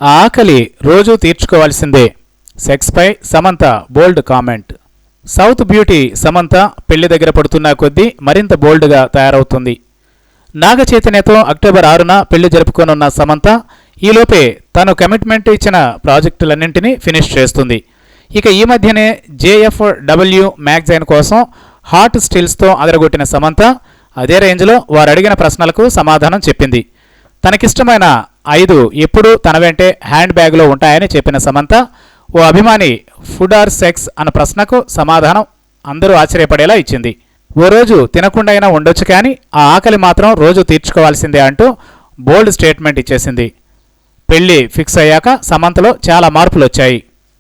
ఆ ఆకలి రోజూ తీర్చుకోవాల్సిందే. సెక్స్పై సమంత బోల్డ్ కామెంట్. సౌత్ బ్యూటీ సమంత పెళ్లి దగ్గర పడుతున్న కొద్దీ మరింత బోల్డ్గా తయారవుతుంది. నాగ చైతన్యతో అక్టోబర్ 6న పెళ్లి జరుపుకోనున్న సమంత ఈలోపే తను కమిట్మెంట్ ఇచ్చిన ప్రాజెక్టులన్నింటినీ ఫినిష్ చేస్తుంది. ఇక ఈ మధ్యనే JFW మ్యాగజైన్ కోసం హాట్ స్టిల్స్తో అదరగొట్టిన సమంత అదే రేంజ్లో వారు అడిగిన ప్రశ్నలకు సమాధానం చెప్పింది. తనకిష్టమైన 5 ఎప్పుడూ తన వెంటే హ్యాండ్ బ్యాగ్లో ఉంటాయని చెప్పిన సమంత ఓ అభిమాని ఫుడ్ ఆర్ సెక్స్ అన్న ప్రశ్నకు సమాధానం అందరూ ఆశ్చర్యపడేలా ఇచ్చింది. ఓ రోజు తినకుండా అయినా ఉండొచ్చు, కానీ ఆ ఆకలి మాత్రం రోజు తీర్చుకోవాల్సిందే అంటూ బోల్డ్ స్టేట్మెంట్ ఇచ్చేసింది. పెళ్లి ఫిక్స్ అయ్యాక సమంతలో చాలా మార్పులు వచ్చాయి.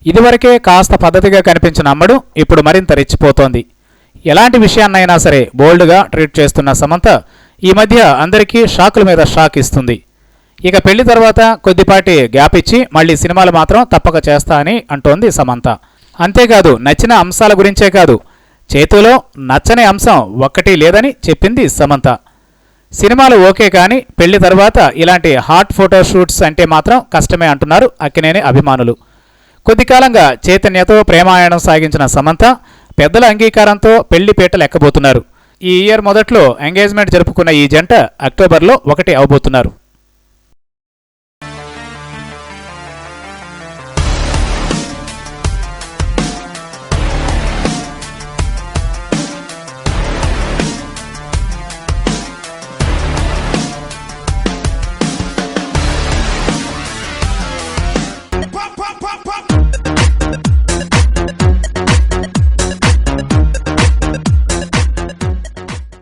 ఇదివరకే కాస్త పద్ధతిగా కనిపించిన అమ్మడు ఇప్పుడు మరింత రెచ్చిపోతోంది. ఎలాంటి విషయాన్నైనా సరే బోల్డ్గా ట్రీట్ చేస్తున్న సమంత ఈ మధ్య అందరికీ షాకుల మీద షాక్ ఇస్తుంది. ఇక పెళ్లి తర్వాత కొద్దిపాటి గ్యాప్ ఇచ్చి మళ్ళీ సినిమాలు మాత్రం తప్పక చేస్తా అని అంటోంది సమంత. అంతేకాదు, నచ్చిన అంశాల గురించే కాదు, చేతిలో నచ్చని అంశం ఒక్కటి లేదని చెప్పింది సమంత. సినిమాలు ఓకే, కానీ పెళ్లి తర్వాత ఇలాంటి హాట్ ఫోటోషూట్స్ అంటే మాత్రం కష్టమే అంటున్నారు అక్కినేని అభిమానులు. కొద్ది కాలంగా చైతన్యతో ప్రేమాయణం సాగించిన సమంత పెద్దల అంగీకారంతో పెళ్లి పీటలు ఎక్కబోతున్నారు. ఈ ఇయర్ మొదట్లో ఎంగేజ్మెంట్ జరుపుకున్న ఈ జంట అక్టోబర్లో 1 అవబోతున్నారు.